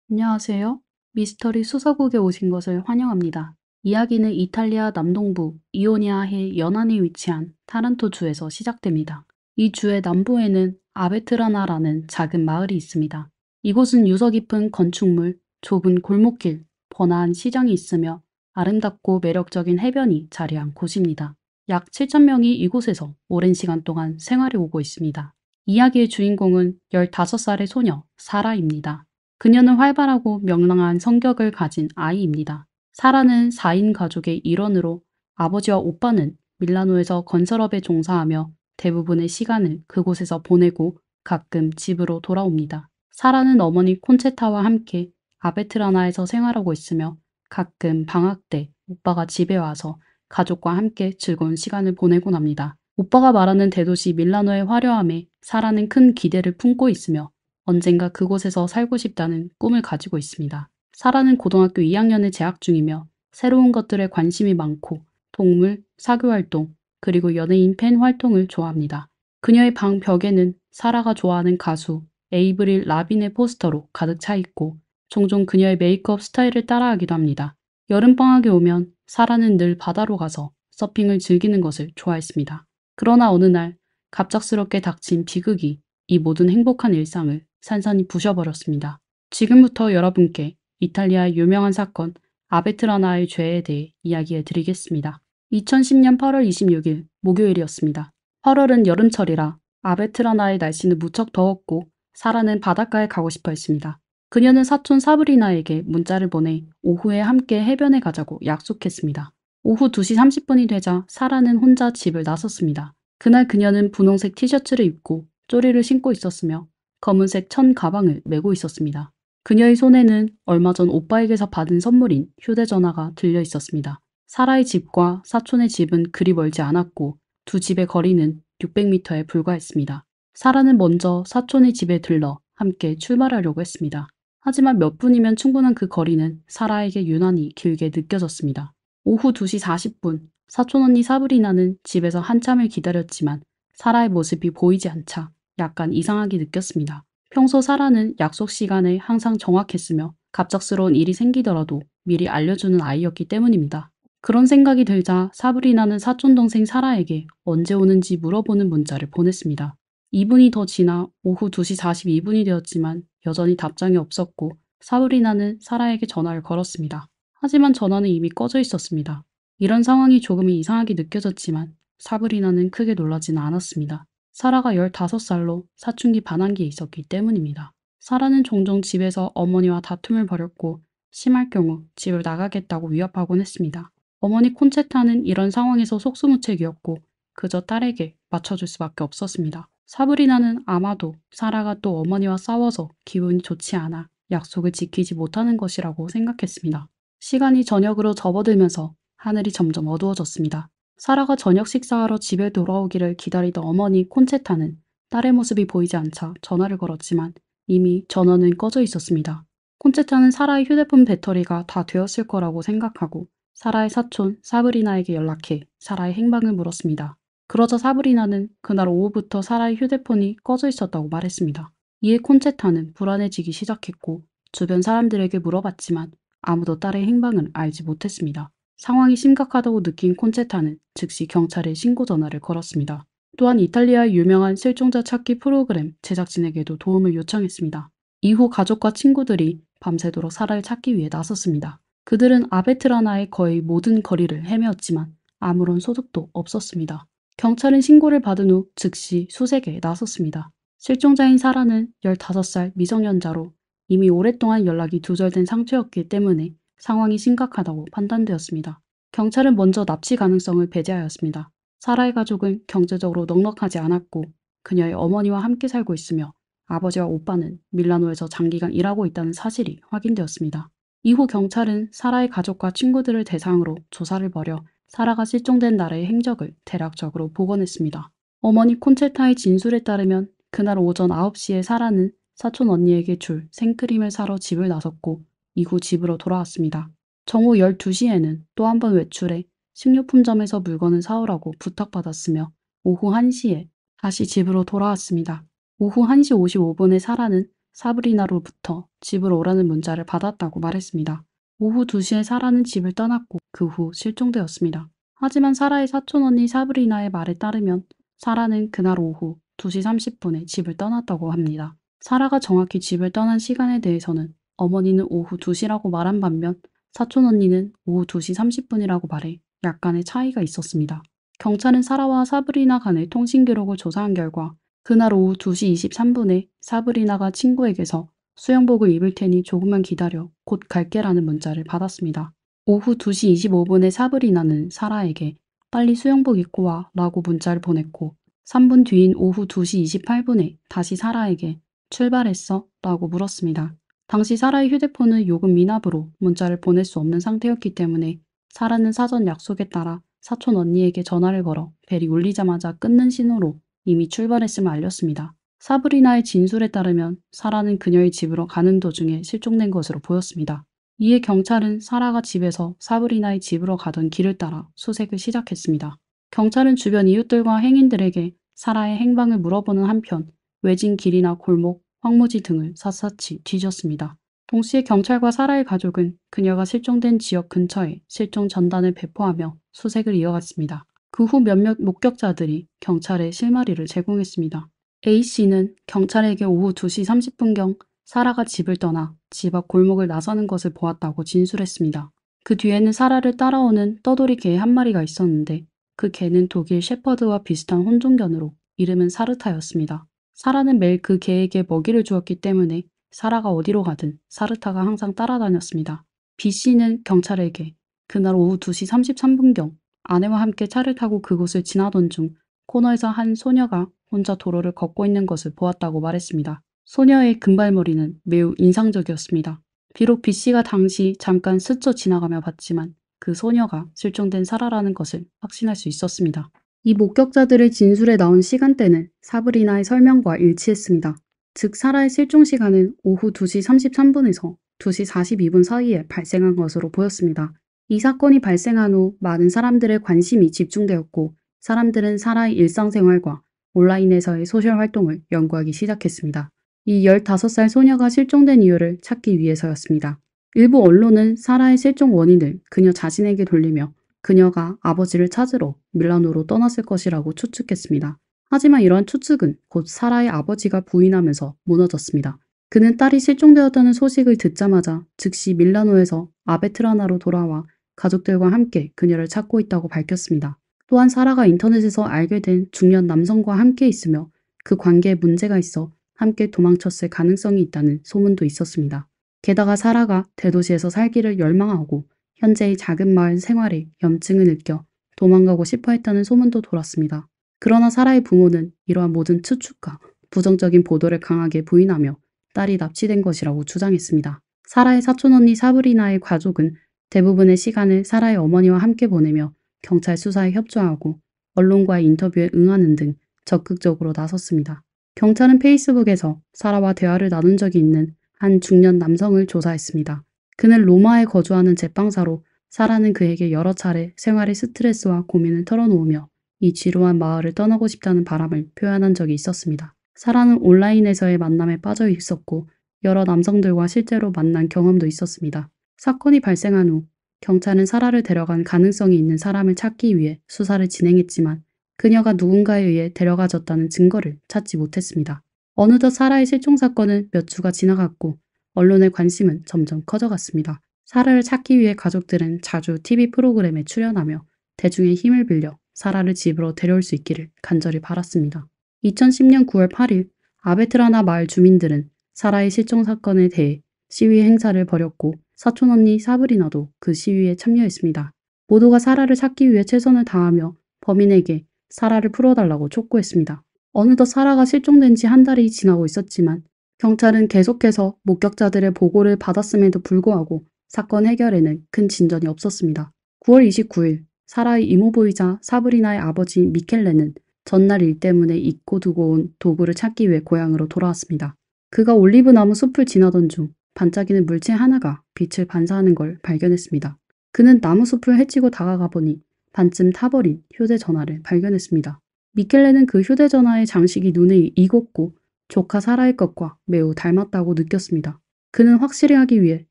안녕하세요. 미스터리 수서국에 오신 것을 환영합니다. 이야기는 이탈리아 남동부 이오니아해 연안에 위치한 타란토 주에서 시작됩니다. 이 주의 남부에는 아베트라나라는 작은 마을이 있습니다. 이곳은 유서 깊은 건축물, 좁은 골목길, 번화한 시장이 있으며 아름답고 매력적인 해변이 자리한 곳입니다. 약 7,000명이 이곳에서 오랜 시간 동안 생활해 오고 있습니다. 이야기의 주인공은 15살의 소녀 사라입니다. 그녀는 활발하고 명랑한 성격을 가진 아이입니다. 사라는 4인 가족의 일원으로 아버지와 오빠는 밀라노에서 건설업에 종사하며 대부분의 시간을 그곳에서 보내고 가끔 집으로 돌아옵니다. 사라는 어머니 콘체타와 함께 아베트라나에서 생활하고 있으며 가끔 방학 때 오빠가 집에 와서 가족과 함께 즐거운 시간을 보내곤 합니다. 오빠가 말하는 대도시 밀라노의 화려함에 사라는 큰 기대를 품고 있으며 언젠가 그곳에서 살고 싶다는 꿈을 가지고 있습니다. 사라는 고등학교 2학년에 재학 중이며 새로운 것들에 관심이 많고 동물, 사교활동, 그리고 연예인 팬 활동을 좋아합니다. 그녀의 방 벽에는 사라가 좋아하는 가수 에이브릴 라빈의 포스터로 가득 차 있고 종종 그녀의 메이크업 스타일을 따라하기도 합니다. 여름방학이 오면 사라는 늘 바다로 가서 서핑을 즐기는 것을 좋아했습니다. 그러나 어느 날 갑작스럽게 닥친 비극이 이 모든 행복한 일상을 산산이 부셔버렸습니다. 지금부터 여러분께 이탈리아의 유명한 사건 아베트라나의 죄에 대해 이야기해 드리겠습니다. 2010년 8월 26일 목요일이었습니다. 8월은 여름철이라 아베트라나의 날씨는 무척 더웠고 사라는 바닷가에 가고 싶어 했습니다. 그녀는 사촌 사브리나에게 문자를 보내 오후에 함께 해변에 가자고 약속했습니다. 오후 2시 30분이 되자 사라는 혼자 집을 나섰습니다. 그날 그녀는 분홍색 티셔츠를 입고 쪼리를 신고 있었으며 검은색 천 가방을 메고 있었습니다. 그녀의 손에는 얼마 전 오빠에게서 받은 선물인 휴대전화가 들려 있었습니다. 사라의 집과 사촌의 집은 그리 멀지 않았고 두 집의 거리는 600m에 불과했습니다. 사라는 먼저 사촌의 집에 들러 함께 출발하려고 했습니다. 하지만 몇 분이면 충분한 그 거리는 사라에게 유난히 길게 느껴졌습니다. 오후 2시 40분, 사촌 언니 사브리나는 집에서 한참을 기다렸지만 사라의 모습이 보이지 않자 약간 이상하게 느꼈습니다. 평소 사라는 약속 시간에 항상 정확했으며 갑작스러운 일이 생기더라도 미리 알려주는 아이였기 때문입니다. 그런 생각이 들자 사브리나는 사촌동생 사라에게 언제 오는지 물어보는 문자를 보냈습니다. 2분이 더 지나 오후 2시 42분이 되었지만 여전히 답장이 없었고 사브리나는 사라에게 전화를 걸었습니다. 하지만 전화는 이미 꺼져 있었습니다. 이런 상황이 조금 이상하게 느껴졌지만 사브리나는 크게 놀라지는 않았습니다. 사라가 15살로 사춘기 반항기에 있었기 때문입니다. 사라는 종종 집에서 어머니와 다툼을 벌였고 심할 경우 집을 나가겠다고 위협하곤 했습니다. 어머니 콘체타는 이런 상황에서 속수무책이었고 그저 딸에게 맞춰줄 수밖에 없었습니다. 사브리나는 아마도 사라가 또 어머니와 싸워서 기분이 좋지 않아 약속을 지키지 못하는 것이라고 생각했습니다. 시간이 저녁으로 접어들면서 하늘이 점점 어두워졌습니다. 사라가 저녁 식사하러 집에 돌아오기를 기다리던 어머니 콘체타는 딸의 모습이 보이지 않자 전화를 걸었지만 이미 전원은 꺼져 있었습니다. 콘체타는 사라의 휴대폰 배터리가 다 되었을 거라고 생각하고 사라의 사촌 사브리나에게 연락해 사라의 행방을 물었습니다. 그러자 사브리나는 그날 오후부터 사라의 휴대폰이 꺼져 있었다고 말했습니다. 이에 콘체타는 불안해지기 시작했고 주변 사람들에게 물어봤지만 아무도 딸의 행방을 알지 못했습니다. 상황이 심각하다고 느낀 콘체타는 즉시 경찰에 신고 전화를 걸었습니다. 또한 이탈리아의 유명한 실종자 찾기 프로그램 제작진에게도 도움을 요청했습니다. 이후 가족과 친구들이 밤새도록 사라를 찾기 위해 나섰습니다. 그들은 아베트라나의 거의 모든 거리를 헤매었지만 아무런 소득도 없었습니다. 경찰은 신고를 받은 후 즉시 수색에 나섰습니다. 실종자인 사라는 15살 미성년자로 이미 오랫동안 연락이 두절된 상태였기 때문에 상황이 심각하다고 판단되었습니다. 경찰은 먼저 납치 가능성을 배제하였습니다. 사라의 가족은 경제적으로 넉넉하지 않았고 그녀의 어머니와 함께 살고 있으며 아버지와 오빠는 밀라노에서 장기간 일하고 있다는 사실이 확인되었습니다. 이후 경찰은 사라의 가족과 친구들을 대상으로 조사를 벌여 사라가 실종된 날의 행적을 대략적으로 복원했습니다. 어머니 콘체타의 진술에 따르면 그날 오전 9시에 사라는 사촌 언니에게 줄 생크림을 사러 집을 나섰고 이후 집으로 돌아왔습니다. 정오 12시에는 또 한 번 외출해 식료품점에서 물건을 사오라고 부탁받았으며 오후 1시에 다시 집으로 돌아왔습니다. 오후 1시 55분에 사라는 사브리나로부터 집으로 오라는 문자를 받았다고 말했습니다. 오후 2시에 사라는 집을 떠났고 그 후 실종되었습니다. 하지만 사라의 사촌 언니 사브리나의 말에 따르면 사라는 그날 오후 2시 30분에 집을 떠났다고 합니다. 사라가 정확히 집을 떠난 시간에 대해서는 어머니는 오후 2시라고 말한 반면 사촌 언니는 오후 2시 30분이라고 말해 약간의 차이가 있었습니다. 경찰은 사라와 사브리나 간의 통신 기록을 조사한 결과 그날 오후 2시 23분에 사브리나가 친구에게서 수영복을 입을 테니 조금만 기다려 곧 갈게라는 문자를 받았습니다. 오후 2시 25분에 사브리나는 사라에게 빨리 수영복 입고 와 라고 문자를 보냈고 3분 뒤인 오후 2시 28분에 다시 사라에게 출발했어? 라고 물었습니다. 당시 사라의 휴대폰은 요금 미납으로 문자를 보낼 수 없는 상태였기 때문에 사라는 사전 약속에 따라 사촌 언니에게 전화를 걸어 벨이 울리자마자 끊는 신호로 이미 출발했음을 알렸습니다. 사브리나의 진술에 따르면 사라는 그녀의 집으로 가는 도중에 실종된 것으로 보였습니다. 이에 경찰은 사라가 집에서 사브리나의 집으로 가던 길을 따라 수색을 시작했습니다. 경찰은 주변 이웃들과 행인들에게 사라의 행방을 물어보는 한편 외진 길이나 골목, 황무지 등을 샅샅이 뒤졌습니다. 동시에 경찰과 사라의 가족은 그녀가 실종된 지역 근처에 실종 전단을 배포하며 수색을 이어갔습니다. 그 후 몇몇 목격자들이 경찰에 실마리를 제공했습니다. A씨는 경찰에게 오후 2시 30분경 사라가 집을 떠나 집 앞 골목을 나서는 것을 보았다고 진술했습니다. 그 뒤에는 사라를 따라오는 떠돌이 개 한 마리가 있었는데 그 개는 독일 셰퍼드와 비슷한 혼종견으로 이름은 사르타였습니다. 사라는 매일 그 개에게 먹이를 주었기 때문에 사라가 어디로 가든 사르타가 항상 따라다녔습니다. B씨는 경찰에게 그날 오후 2시 33분경 아내와 함께 차를 타고 그곳을 지나던 중 코너에서 한 소녀가 혼자 도로를 걷고 있는 것을 보았다고 말했습니다. 소녀의 금발머리는 매우 인상적이었습니다. 비록 B씨가 당시 잠깐 스쳐 지나가며 봤지만 그 소녀가 실종된 사라라는 것을 확신할 수 있었습니다. 이 목격자들의 진술에 나온 시간대는 사브리나의 설명과 일치했습니다. 즉 사라의 실종 시간은 오후 2시 33분에서 2시 42분 사이에 발생한 것으로 보였습니다. 이 사건이 발생한 후 많은 사람들의 관심이 집중되었고 사람들은 사라의 일상생활과 온라인에서의 소셜 활동을 연구하기 시작했습니다. 이 15살 소녀가 실종된 이유를 찾기 위해서였습니다. 일부 언론은 사라의 실종 원인을 그녀 자신에게 돌리며 그녀가 아버지를 찾으러 밀라노로 떠났을 것이라고 추측했습니다. 하지만 이러한 추측은 곧 사라의 아버지가 부인하면서 무너졌습니다. 그는 딸이 실종되었다는 소식을 듣자마자 즉시 밀라노에서 아베트라나로 돌아와 가족들과 함께 그녀를 찾고 있다고 밝혔습니다. 또한 사라가 인터넷에서 알게 된 중년 남성과 함께 있으며 그 관계에 문제가 있어 함께 도망쳤을 가능성이 있다는 소문도 있었습니다. 게다가 사라가 대도시에서 살기를 열망하고 현재의 작은 마을 생활에 염증을 느껴 도망가고 싶어 했다는 소문도 돌았습니다. 그러나 사라의 부모는 이러한 모든 추측과 부정적인 보도를 강하게 부인하며 딸이 납치된 것이라고 주장했습니다. 사라의 사촌언니 사브리나의 가족은 대부분의 시간을 사라의 어머니와 함께 보내며 경찰 수사에 협조하고 언론과의 인터뷰에 응하는 등 적극적으로 나섰습니다. 경찰은 페이스북에서 사라와 대화를 나눈 적이 있는 한 중년 남성을 조사했습니다. 그는 로마에 거주하는 제빵사로 사라는 그에게 여러 차례 생활의 스트레스와 고민을 털어놓으며 이 지루한 마을을 떠나고 싶다는 바람을 표현한 적이 있었습니다. 사라는 온라인에서의 만남에 빠져 있었고 여러 남성들과 실제로 만난 경험도 있었습니다. 사건이 발생한 후 경찰은 사라를 데려간 가능성이 있는 사람을 찾기 위해 수사를 진행했지만 그녀가 누군가에 의해 데려가졌다는 증거를 찾지 못했습니다. 어느덧 사라의 실종 사건은 몇 주가 지나갔고 언론의 관심은 점점 커져갔습니다. 사라를 찾기 위해 가족들은 자주 TV 프로그램에 출연하며 대중의 힘을 빌려 사라를 집으로 데려올 수 있기를 간절히 바랐습니다. 2010년 9월 8일 아베트라나 마을 주민들은 사라의 실종 사건에 대해 시위 행사를 벌였고 사촌언니 사브리나도 그 시위에 참여했습니다. 모두가 사라를 찾기 위해 최선을 다하며 범인에게 사라를 풀어달라고 촉구했습니다. 어느덧 사라가 실종된 지 한 달이 지나고 있었지만 경찰은 계속해서 목격자들의 보고를 받았음에도 불구하고 사건 해결에는 큰 진전이 없었습니다. 9월 29일 사라의 이모부이자 사브리나의 아버지 미켈레는 전날 일 때문에 잊고 두고 온 도구를 찾기 위해 고향으로 돌아왔습니다. 그가 올리브나무 숲을 지나던 중 반짝이는 물체 하나가 빛을 반사하는 걸 발견했습니다. 그는 나무 숲을 헤치고 다가가 보니 반쯤 타버린 휴대전화를 발견했습니다. 미켈레는 그 휴대전화의 장식이 눈에 익었고 조카 사라의 것과 매우 닮았다고 느꼈습니다. 그는 확실히 하기 위해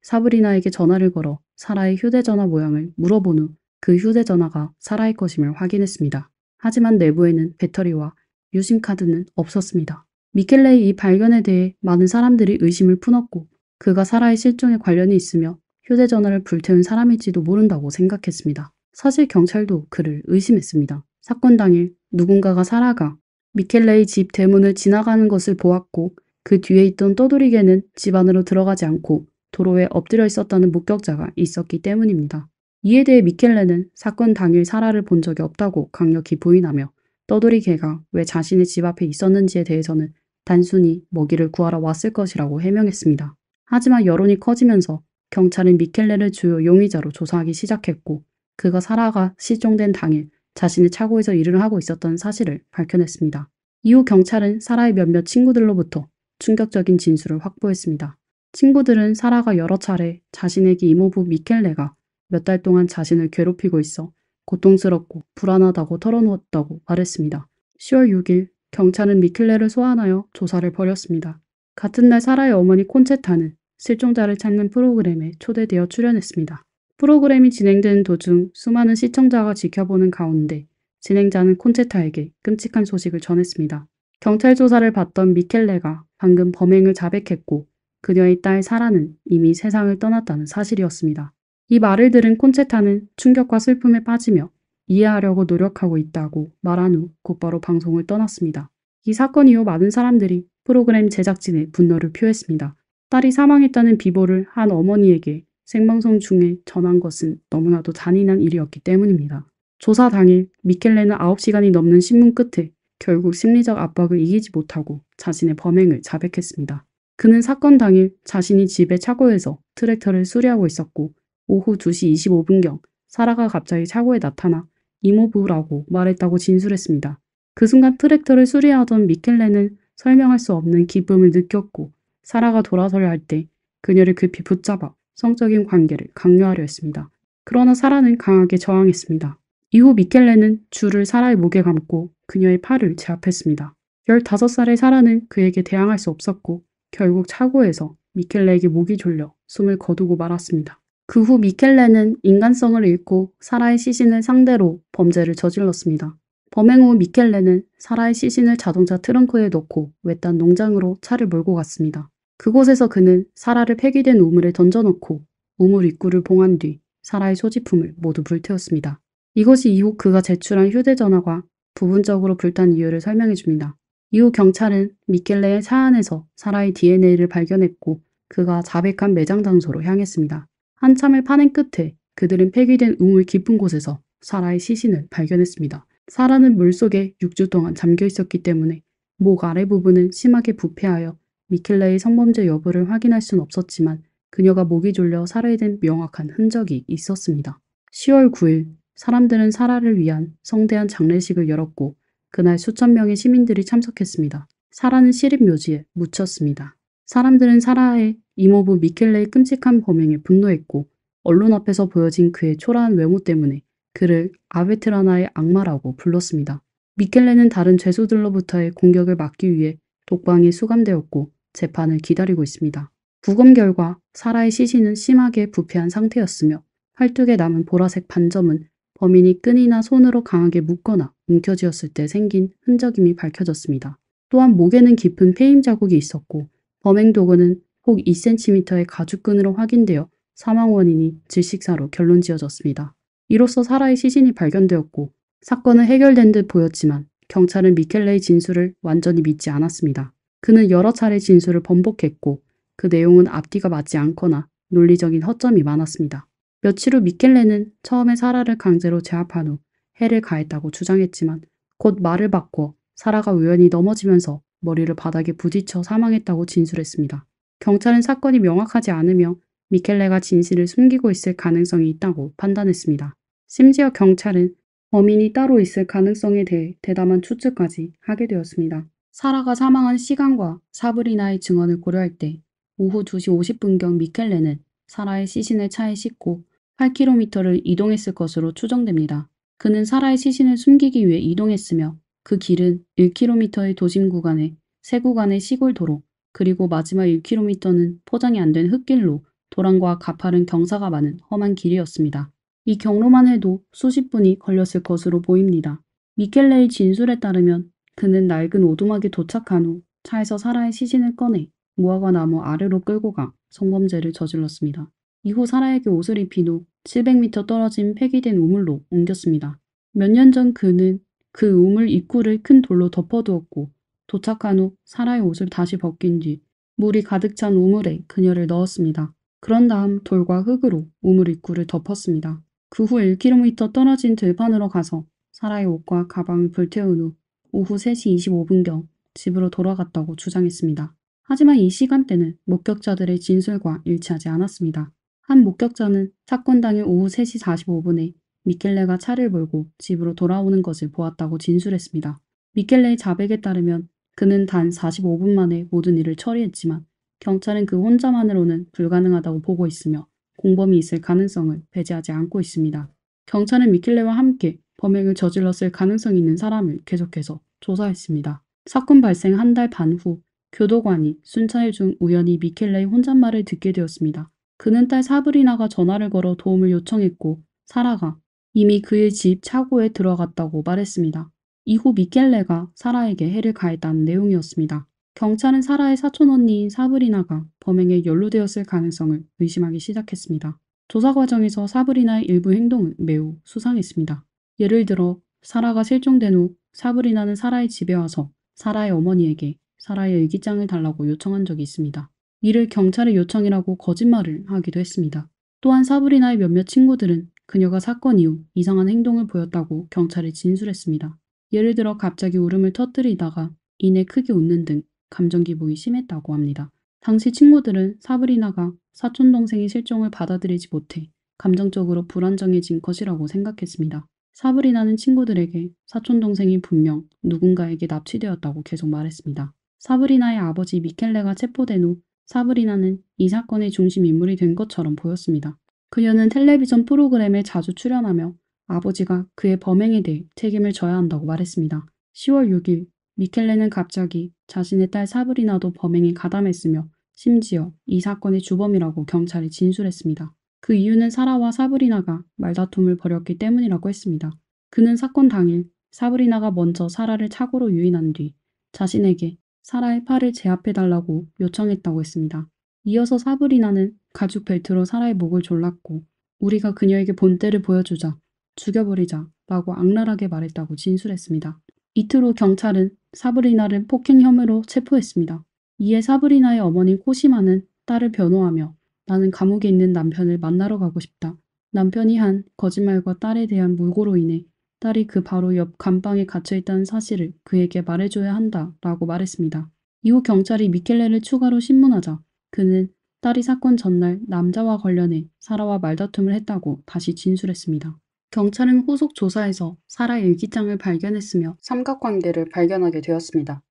사브리나에게 전화를 걸어 사라의 휴대전화 모양을 물어본 후 그 휴대전화가 사라의 것임을 확인했습니다. 하지만 내부에는 배터리와 유심카드는 없었습니다. 미켈레의 이 발견에 대해 많은 사람들이 의심을 품었고 그가 사라의 실종에 관련이 있으며 휴대전화를 불태운 사람일지도 모른다고 생각했습니다. 사실 경찰도 그를 의심했습니다. 사건 당일 누군가가 사라가 미켈레의 집 대문을 지나가는 것을 보았고 그 뒤에 있던 떠돌이개는 집 안으로 들어가지 않고 도로에 엎드려 있었다는 목격자가 있었기 때문입니다. 이에 대해 미켈레는 사건 당일 사라를 본 적이 없다고 강력히 부인하며 떠돌이개가 왜 자신의 집 앞에 있었는지에 대해서는 단순히 먹이를 구하러 왔을 것이라고 해명했습니다. 하지만 여론이 커지면서 경찰은 미켈레를 주요 용의자로 조사하기 시작했고 그가 사라가 실종된 당일 자신의 차고에서 일을 하고 있었던 사실을 밝혀냈습니다. 이후 경찰은 사라의 몇몇 친구들로부터 충격적인 진술을 확보했습니다. 친구들은 사라가 여러 차례 자신에게 이모부 미켈레가 몇 달 동안 자신을 괴롭히고 있어 고통스럽고 불안하다고 털어놓았다고 말했습니다. 10월 6일 경찰은 미켈레를 소환하여 조사를 벌였습니다. 같은 날 사라의 어머니 콘체타는 실종자를 찾는 프로그램에 초대되어 출연했습니다. 프로그램이 진행되는 도중 수많은 시청자가 지켜보는 가운데 진행자는 콘체타에게 끔찍한 소식을 전했습니다. 경찰 조사를 받던 미켈레가 방금 범행을 자백했고 그녀의 딸 사라는 이미 세상을 떠났다는 사실이었습니다. 이 말을 들은 콘체타는 충격과 슬픔에 빠지며 이해하려고 노력하고 있다고 말한 후 곧바로 방송을 떠났습니다. 이 사건 이후 많은 사람들이 프로그램 제작진에 분노를 표했습니다. 딸이 사망했다는 비보를 한 어머니에게 생방송 중에 전한 것은 너무나도 잔인한 일이었기 때문입니다. 조사 당일 미켈레는 9시간이 넘는 신문 끝에 결국 심리적 압박을 이기지 못하고 자신의 범행을 자백했습니다. 그는 사건 당일 자신이 집의 차고에서 트랙터를 수리하고 있었고 오후 2시 25분경 사라가 갑자기 차고에 나타나 이모부라고 말했다고 진술했습니다. 그 순간 트랙터를 수리하던 미켈레는 설명할 수 없는 기쁨을 느꼈고 사라가 돌아서려 할 때 그녀를 급히 붙잡아 성적인 관계를 강요하려 했습니다. 그러나 사라는 강하게 저항했습니다. 이후 미켈레는 줄을 사라의 목에 감고 그녀의 팔을 제압했습니다. 15살의 사라는 그에게 대항할 수 없었고 결국 차고에서 미켈레에게 목이 졸려 숨을 거두고 말았습니다. 그 후 미켈레는 인간성을 잃고 사라의 시신을 상대로 범죄를 저질렀습니다. 범행 후 미켈레는 사라의 시신을 자동차 트렁크에 넣고 외딴 농장으로 차를 몰고 갔습니다. 그곳에서 그는 사라를 폐기된 우물에 던져놓고 우물 입구를 봉한 뒤 사라의 소지품을 모두 불태웠습니다. 이것이 이후 그가 제출한 휴대전화가 부분적으로 불탄 이유를 설명해줍니다. 이후 경찰은 미켈레의 차 안에서 사라의 DNA를 발견했고 그가 자백한 매장 장소로 향했습니다. 한참을 파낸 끝에 그들은 폐기된 우물 깊은 곳에서 사라의 시신을 발견했습니다. 사라는 물속에 6주 동안 잠겨 있었기 때문에 목 아래 부분은 심하게 부패하여 미켈레의 성범죄 여부를 확인할 수는 없었지만 그녀가 목이 졸려 살해된 명확한 흔적이 있었습니다. 10월 9일 사람들은 사라를 위한 성대한 장례식을 열었고 그날 수천 명의 시민들이 참석했습니다. 사라는 시립묘지에 묻혔습니다. 사람들은 사라의 이모부 미켈레의 끔찍한 범행에 분노했고 언론 앞에서 보여진 그의 초라한 외모 때문에 그를 아베트라나의 악마라고 불렀습니다. 미켈레는 다른 죄수들로부터의 공격을 막기 위해 독방에 수감되었고 재판을 기다리고 있습니다. 부검 결과 사라의 시신은 심하게 부패한 상태였으며 팔뚝에 남은 보라색 반점은 범인이 끈이나 손으로 강하게 묶거나 움켜쥐었을 때 생긴 흔적임이 밝혀졌습니다. 또한 목에는 깊은 패임 자국이 있었고 범행 도구는 폭 2cm의 가죽끈으로 확인되어 사망 원인이 질식사로 결론지어졌습니다. 이로써 사라의 시신이 발견되었고 사건은 해결된 듯 보였지만 경찰은 미켈레의 진술을 완전히 믿지 않았습니다. 그는 여러 차례 진술을 번복했고 그 내용은 앞뒤가 맞지 않거나 논리적인 허점이 많았습니다. 며칠 후 미켈레는 처음에 사라를 강제로 제압한 후 해를 가했다고 주장했지만 곧 말을 바꿔 사라가 우연히 넘어지면서 머리를 바닥에 부딪혀 사망했다고 진술했습니다. 경찰은 사건이 명확하지 않으며 미켈레가 진실을 숨기고 있을 가능성이 있다고 판단했습니다. 심지어 경찰은 범인이 따로 있을 가능성에 대해 대담한 추측까지 하게 되었습니다. 사라가 사망한 시간과 사브리나의 증언을 고려할 때 오후 2시 50분경 미켈레는 사라의 시신을 차에 싣고 8km를 이동했을 것으로 추정됩니다. 그는 사라의 시신을 숨기기 위해 이동했으며 그 길은 1km의 도심 구간에 세 구간의 시골 도로, 그리고 마지막 1km는 포장이 안 된 흙길로 도랑과 가파른 경사가 많은 험한 길이었습니다. 이 경로만 해도 수십 분이 걸렸을 것으로 보입니다. 미켈레의 진술에 따르면 그는 낡은 오두막에 도착한 후 차에서 사라의 시신을 꺼내 무화과 나무 아래로 끌고 가 성범죄를 저질렀습니다. 이후 사라에게 옷을 입힌 후 700m 떨어진 폐기된 우물로 옮겼습니다. 몇 년 전 그는 그 우물 입구를 큰 돌로 덮어두었고 도착한 후 사라의 옷을 다시 벗긴 뒤 물이 가득 찬 우물에 그녀를 넣었습니다. 그런 다음 돌과 흙으로 우물 입구를 덮었습니다. 그 후 1km 떨어진 들판으로 가서 사라의 옷과 가방을 불태운 후 오후 3시 25분경 집으로 돌아갔다고 주장했습니다. 하지만 이 시간대는 목격자들의 진술과 일치하지 않았습니다. 한 목격자는 사건 당일 오후 3시 45분에 미켈레가 차를 몰고 집으로 돌아오는 것을 보았다고 진술했습니다. 미켈레의 자백에 따르면 그는 단 45분 만에 모든 일을 처리했지만 경찰은 그 혼자만으로는 불가능하다고 보고 있으며 공범이 있을 가능성을 배제하지 않고 있습니다. 경찰은 미켈레와 함께 범행을 저질렀을 가능성이 있는 사람을 계속해서 조사했습니다. 사건 발생 한 달 반 후 교도관이 순찰 중 우연히 미켈레의 혼잣말을 듣게 되었습니다. 그는 딸 사브리나가 전화를 걸어 도움을 요청했고 사라가 이미 그의 집 차고에 들어갔다고 말했습니다. 이후 미켈레가 사라에게 해를 가했다는 내용이었습니다. 경찰은 사라의 사촌 언니인 사브리나가 범행에 연루되었을 가능성을 의심하기 시작했습니다. 조사 과정에서 사브리나의 일부 행동은 매우 수상했습니다. 예를 들어 사라가 실종된 후 사브리나는 사라의 집에 와서 사라의 어머니에게 사라의 일기장을 달라고 요청한 적이 있습니다. 이를 경찰의 요청이라고 거짓말을 하기도 했습니다. 또한 사브리나의 몇몇 친구들은 그녀가 사건 이후 이상한 행동을 보였다고 경찰에 진술했습니다. 예를 들어 갑자기 울음을 터뜨리다가 이내 크게 웃는 등 감정 기복이 심했다고 합니다. 당시 친구들은 사브리나가 사촌동생의 실종을 받아들이지 못해 감정적으로 불안정해진 것이라고 생각했습니다. 사브리나는 친구들에게 사촌동생이 분명 누군가에게 납치되었다고 계속 말했습니다. 사브리나의 아버지 미켈레가 체포된 후 사브리나는 이 사건의 중심 인물이 된 것처럼 보였습니다. 그녀는 텔레비전 프로그램에 자주 출연하며 아버지가 그의 범행에 대해 책임을 져야 한다고 말했습니다. 10월 6일 미켈레는 갑자기 자신의 딸 사브리나도 범행에 가담했으며 심지어 이 사건의 주범이라고 경찰에 진술했습니다. 그 이유는 사라와 사브리나가 말다툼을 벌였기 때문이라고 했습니다. 그는 사건 당일 사브리나가 먼저 사라를 차고로 유인한 뒤 자신에게 사라의 팔을 제압해달라고 요청했다고 했습니다. 이어서 사브리나는 가죽 벨트로 사라의 목을 졸랐고 우리가 그녀에게 본때를 보여주자 죽여버리자 라고 악랄하게 말했다고 진술했습니다. 이틀 후 경찰은 사브리나를 폭행 혐의로 체포했습니다. 이에 사브리나의 어머니 코시마는 딸을 변호하며 나는 감옥에 있는 남편을 만나러 가고 싶다. 남편이 한 거짓말과 딸에 대한 물고로 인해 딸이 그 바로 옆 감방에 갇혀있다는 사실을 그에게 말해줘야 한다 라고 말했습니다. 이후 경찰이 미켈레를 추가로 신문하자 그는 딸이 사건 전날 남자와 관련해 사라와 말다툼을 했다고 다시 진술했습니다. 경찰은 후속 조사에서 사라의 일기장을 발견했으며 삼각관계를 발견하게 되었습니다.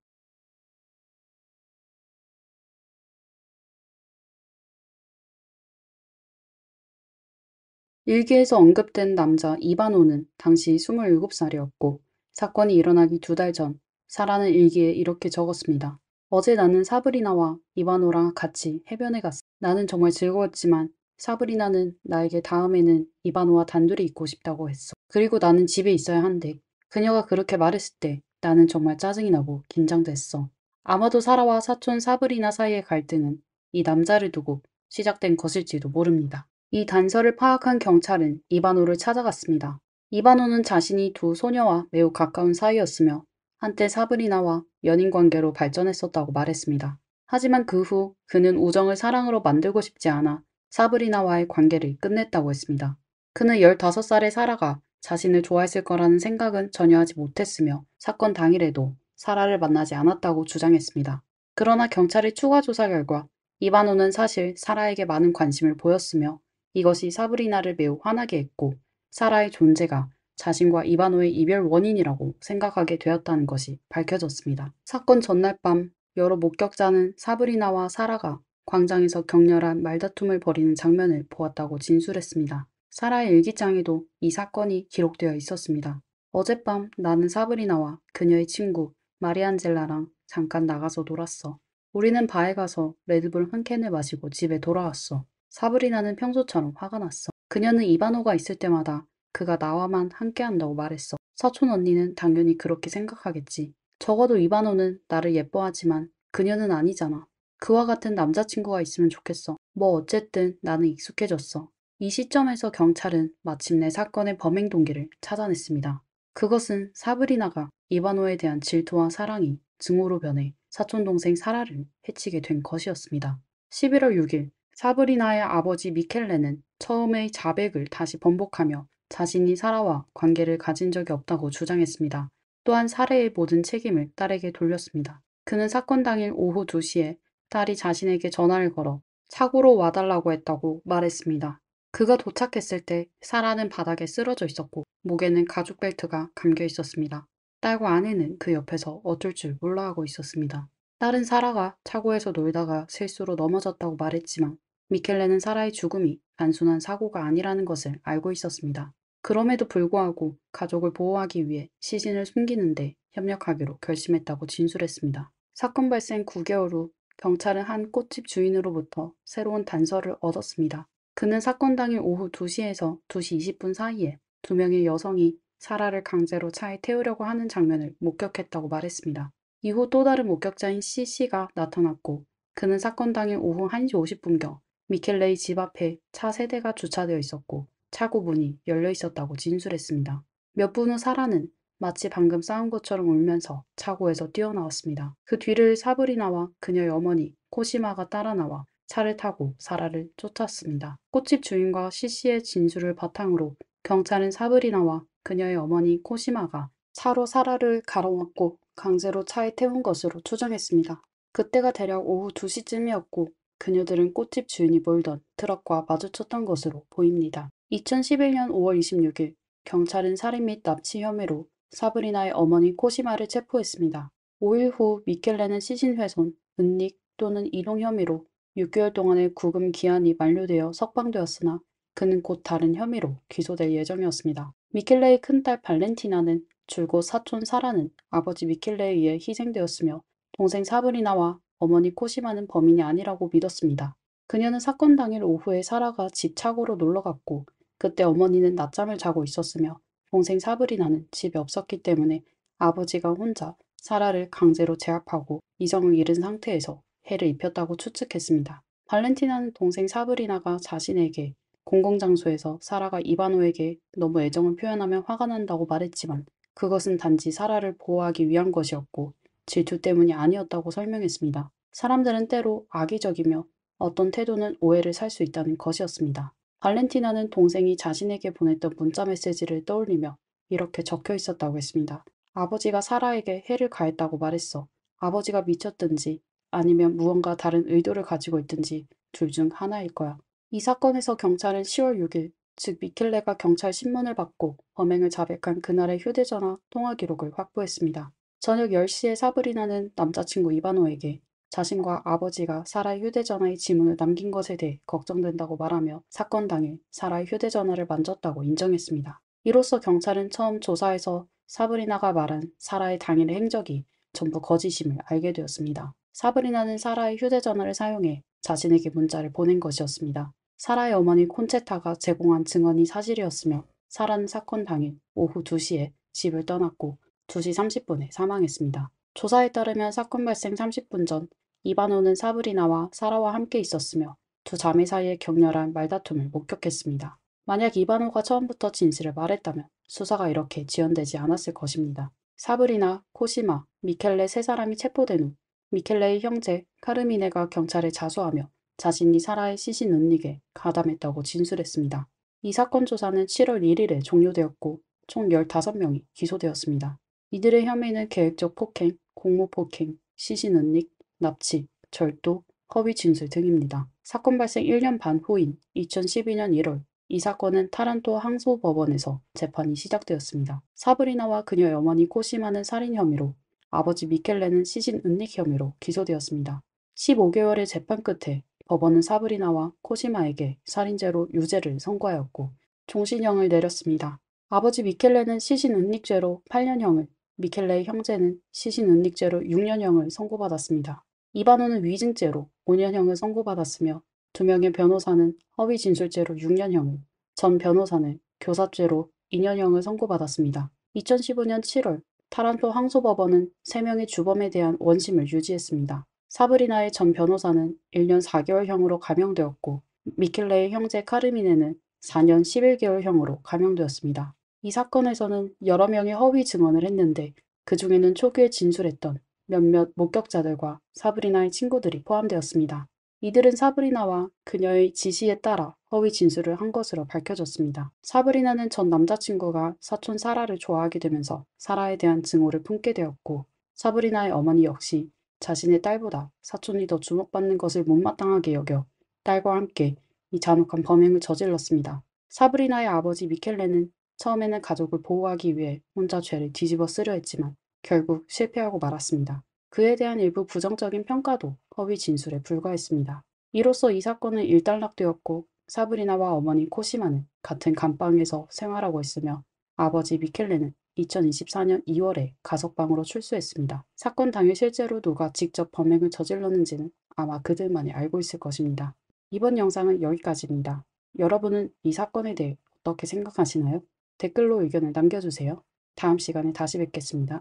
일기에서 언급된 남자 이바노는 당시 27살이었고 사건이 일어나기 2달 전 사라는 일기에 이렇게 적었습니다. 어제 나는 사브리나와 이바노랑 같이 해변에 갔어. 나는 정말 즐거웠지만 사브리나는 나에게 다음에는 이바노와 단둘이 있고 싶다고 했어. 그리고 나는 집에 있어야 한대. 그녀가 그렇게 말했을 때 나는 정말 짜증이 나고 긴장됐어. 아마도 사라와 사촌 사브리나 사이의 갈등은 이 남자를 두고 시작된 것일지도 모릅니다. 이 단서를 파악한 경찰은 이바노를 찾아갔습니다. 이바노는 자신이 두 소녀와 매우 가까운 사이였으며 한때 사브리나와 연인 관계로 발전했었다고 말했습니다. 하지만 그 후 그는 우정을 사랑으로 만들고 싶지 않아 사브리나와의 관계를 끝냈다고 했습니다. 그는 15살의 사라가 자신을 좋아했을 거라는 생각은 전혀 하지 못했으며 사건 당일에도 사라를 만나지 않았다고 주장했습니다. 그러나 경찰의 추가 조사 결과 이바노는 사실 사라에게 많은 관심을 보였으며 이것이 사브리나를 매우 화나게 했고 사라의 존재가 자신과 이바노의 이별 원인이라고 생각하게 되었다는 것이 밝혀졌습니다. 사건 전날 밤 여러 목격자는 사브리나와 사라가 광장에서 격렬한 말다툼을 벌이는 장면을 보았다고 진술했습니다. 사라의 일기장에도 이 사건이 기록되어 있었습니다. 어젯밤 나는 사브리나와 그녀의 친구 마리안젤라랑 잠깐 나가서 놀았어. 우리는 바에 가서 레드불 한 캔을 마시고 집에 돌아왔어. 사브리나는 평소처럼 화가 났어. 그녀는 이바노가 있을 때마다 그가 나와만 함께 한다고 말했어. 사촌 언니는 당연히 그렇게 생각하겠지. 적어도 이바노는 나를 예뻐하지만 그녀는 아니잖아. 그와 같은 남자친구가 있으면 좋겠어. 뭐 어쨌든 나는 익숙해졌어. 이 시점에서 경찰은 마침내 사건의 범행 동기를 찾아냈습니다. 그것은 사브리나가 이바노에 대한 질투와 사랑이 증오로 변해 사촌동생 사라를 해치게 된 것이었습니다. 11월 6일 사브리나의 아버지 미켈레는 처음의 자백을 다시 번복하며 자신이 사라와 관계를 가진 적이 없다고 주장했습니다. 또한 살해의 모든 책임을 딸에게 돌렸습니다. 그는 사건 당일 오후 2시에 딸이 자신에게 전화를 걸어 차고로 와달라고 했다고 말했습니다. 그가 도착했을 때 사라는 바닥에 쓰러져 있었고 목에는 가죽 벨트가 감겨 있었습니다. 딸과 아내는 그 옆에서 어쩔 줄 몰라 하고 있었습니다. 딸은 사라가 차고에서 놀다가 실수로 넘어졌다고 말했지만 미켈레는 사라의 죽음이 단순한 사고가 아니라는 것을 알고 있었습니다. 그럼에도 불구하고 가족을 보호하기 위해 시신을 숨기는데 협력하기로 결심했다고 진술했습니다. 사건 발생 9개월 후 경찰은 한 꽃집 주인으로부터 새로운 단서를 얻었습니다. 그는 사건 당일 오후 2시에서 2시 20분 사이에 2명의 여성이 사라를 강제로 차에 태우려고 하는 장면을 목격했다고 말했습니다. 이후 또 다른 목격자인 C씨가 나타났고 그는 사건 당일 오후 1시 50분경 미켈레의 집 앞에 차 3대가 주차되어 있었고 차고 문이 열려 있었다고 진술했습니다. 몇 분 후 사라는 마치 방금 싸운 것처럼 울면서 차고에서 뛰어나왔습니다. 그 뒤를 사브리나와 그녀의 어머니 코시마가 따라 나와 차를 타고 사라를 쫓았습니다. 꽃집 주인과 C씨의 진술을 바탕으로 경찰은 사브리나와 그녀의 어머니 코시마가 차로 사라를 가로막고 강제로 차에 태운 것으로 추정했습니다. 그때가 대략 오후 2시쯤이었고 그녀들은 꽃집 주인이 몰던 트럭과 마주쳤던 것으로 보입니다. 2011년 5월 26일 경찰은 살인 및 납치 혐의로 사브리나의 어머니 코시마를 체포했습니다. 5일 후 미켈레는 시신 훼손, 은닉 또는 이동 혐의로 6개월 동안의 구금 기한이 만료되어 석방되었으나 그는 곧 다른 혐의로 기소될 예정이었습니다. 미켈레의 큰딸 발렌티나는 줄곧 사촌 사라는 아버지 미켈레에 의해 희생되었으며 동생 사브리나와 어머니 코시마는 범인이 아니라고 믿었습니다. 그녀는 사건 당일 오후에 사라가 집 차고로 놀러갔고 그때 어머니는 낮잠을 자고 있었으며 동생 사브리나는 집에 없었기 때문에 아버지가 혼자 사라를 강제로 제압하고 이성을 잃은 상태에서 해를 입혔다고 추측했습니다. 발렌티나는 동생 사브리나가 자신에게 공공장소에서 사라가 이바노에게 너무 애정을 표현하면 화가 난다고 말했지만 그것은 단지 사라를 보호하기 위한 것이었고 질투 때문이 아니었다고 설명했습니다. 사람들은 때로 악의적이며 어떤 태도는 오해를 살 수 있다는 것이었습니다. 발렌티나는 동생이 자신에게 보냈던 문자 메시지를 떠올리며 이렇게 적혀 있었다고 했습니다. 아버지가 사라에게 해를 가했다고 말했어. 아버지가 미쳤든지 아니면 무언가 다른 의도를 가지고 있든지 둘 중 하나일 거야. 이 사건에서 경찰은 10월 6일, 즉 미켈레가 경찰 신문을 받고 범행을 자백한 그날의 휴대전화 통화 기록을 확보했습니다. 저녁 10시에 사브리나는 남자친구 이바노에게 자신과 아버지가 사라의 휴대전화에 지문을 남긴 것에 대해 걱정된다고 말하며 사건 당일 사라의 휴대전화를 만졌다고 인정했습니다. 이로써 경찰은 처음 조사에서 사브리나가 말한 사라의 당일의 행적이 전부 거짓임을 알게 되었습니다. 사브리나는 사라의 휴대전화를 사용해 자신에게 문자를 보낸 것이었습니다. 사라의 어머니 콘체타가 제공한 증언이 사실이었으며 사라는 사건 당일 오후 2시에 집을 떠났고 2시 30분에 사망했습니다. 조사에 따르면 사건 발생 30분 전 이바노는 사브리나와 사라와 함께 있었으며 두 자매 사이의 격렬한 말다툼을 목격했습니다. 만약 이바노가 처음부터 진실을 말했다면 수사가 이렇게 지연되지 않았을 것입니다. 사브리나, 코시마, 미켈레 세 사람이 체포된 후 미켈레의 형제 카르미네가 경찰에 자수하며 자신이 사라의 시신 은닉에 가담했다고 진술했습니다. 이 사건 조사는 7월 1일에 종료되었고 총 15명이 기소되었습니다. 이들의 혐의는 계획적 폭행, 공모폭행, 시신 은닉, 납치, 절도, 허위 진술 등입니다. 사건 발생 1년 반 후인 2012년 1월 이 사건은 타란토 항소법원에서 재판이 시작되었습니다. 사브리나와 그녀의 어머니 코시마는 살인 혐의로 아버지 미켈레는 시신 은닉 혐의로 기소되었습니다. 15개월의 재판 끝에 법원은 사브리나와 코시마에게 살인죄로 유죄를 선고하였고 종신형을 내렸습니다. 아버지 미켈레는 시신 은닉죄로 8년형을, 미켈레의 형제는 시신은닉죄로 6년형을 선고받았습니다. 이반호는 위증죄로 5년형을 선고받았으며 두 명의 변호사는 허위 진술죄로 6년형을, 전 변호사는 교사죄로 2년형을 선고받았습니다. 2015년 7월 타란토 항소법원은 3명의 주범에 대한 원심을 유지했습니다. 사브리나의 전 변호사는 1년 4개월형으로 감형되었고 미켈레의 형제 카르미네는 4년 11개월형으로 감형되었습니다. 이 사건에서는 여러 명의 허위 증언을 했는데 그 중에는 초기에 진술했던 몇몇 목격자들과 사브리나의 친구들이 포함되었습니다. 이들은 사브리나와 그녀의 지시에 따라 허위 진술을 한 것으로 밝혀졌습니다. 사브리나는 전 남자친구가 사촌 사라를 좋아하게 되면서 사라에 대한 증오를 품게 되었고 사브리나의 어머니 역시 자신의 딸보다 사촌이 더 주목받는 것을 못마땅하게 여겨 딸과 함께 이 잔혹한 범행을 저질렀습니다. 사브리나의 아버지 미켈레는 처음에는 가족을 보호하기 위해 혼자 죄를 뒤집어 쓰려 했지만 결국 실패하고 말았습니다. 그에 대한 일부 부정적인 평가도 허위 진술에 불과했습니다. 이로써 이 사건은 일단락되었고 사브리나와 어머니 코시마는 같은 감방에서 생활하고 있으며 아버지 미켈레는 2024년 2월에 가석방으로 출소했습니다. 사건 당일 실제로 누가 직접 범행을 저질렀는지는 아마 그들만이 알고 있을 것입니다. 이번 영상은 여기까지입니다. 여러분은 이 사건에 대해 어떻게 생각하시나요? 댓글로 의견을 남겨주세요. 다음 시간에 다시 뵙겠습니다.